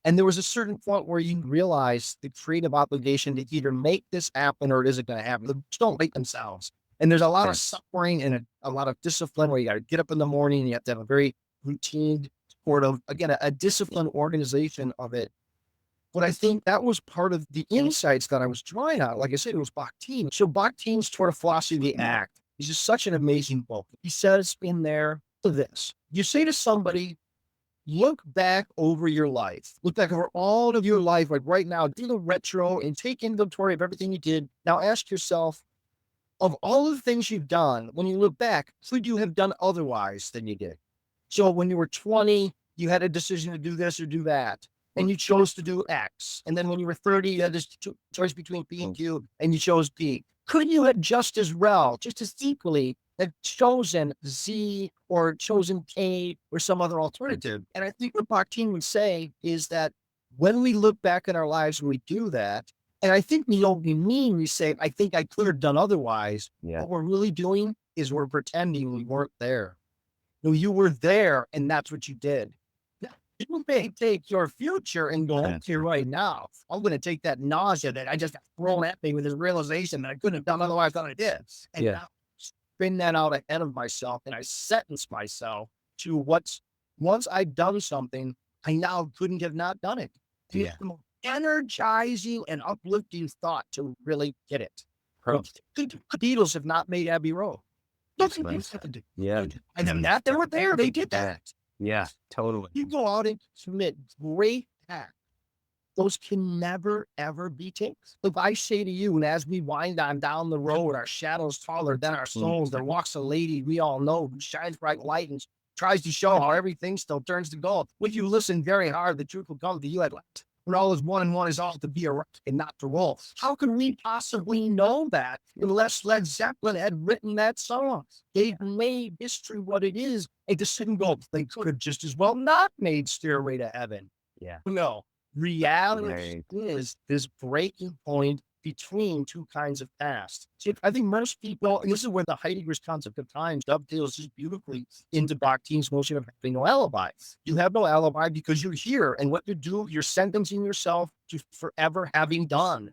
And there was a certain point where you realize the creative obligation to either make this happen or it isn't going to happen. The books don't make themselves. And there's a lot of Yes. suffering and a lot of discipline where you got to get up in the morning. And you have to have a very routine sort of, again, a disciplined organization of it. But I think that was part of the insights that I was drawing on. Like I said, it was Bakhtin. So Bakhtin's Toward a Philosophy of the Act is just such an amazing book. He says in there this, you say to somebody, look back over your life. Look back over all of your life, like right now, do the retro and take inventory of everything you did. Now ask yourself, of all of the things you've done, when you look back, could you have done otherwise than you did? So when you were 20, you had a decision to do this or do that, and you chose to do X. And then when you were 30, you had this choice between P and Q, and you chose B. Could you have just as well, just as equally, have chosen Z or chosen K or some other alternative? And I think what Bakhtin would say is that when we look back in our lives and we do that, and I think we don't mean we say, I think I could have done otherwise. Yeah. What we're really doing is we're pretending we weren't there. No, you were there and that's what you did. Now, you may take your future and go, okay, right now, I'm going to take that nausea that I just got thrown at me with this realization that I couldn't have done otherwise than I did. And now spin that out ahead of myself and I sentence myself to once I've done something, I now couldn't have not done it. Yeah. Energizing and uplifting thought to really get it. Perfect. The Beatles have not made Abbey Road. Nothing happened. Yeah. And then that they were there, they did that. Yeah, totally. You go out and submit great acts. Those can never, ever be takes. If I say to you, and as we wind on down the road, our shadows taller than our souls, there walks a lady we all know who shines bright light and tries to show how everything still turns to gold. When you listen very hard, the truth will come to you at last. When all is one and one is all to be a rock and not to roll. How could we possibly know that unless Led Zeppelin had written that song? They made history what it is. They just didn't go, they could have just as well not made Stairway to Heaven. Yeah. No, reality is this breaking point between two kinds of past. See, I think most people, and this is where the Heidegger's concept of time dovetails just beautifully into Bakhtin's notion of having no alibi. You have no alibi because you're here, and what you do, you're sentencing yourself to forever having done.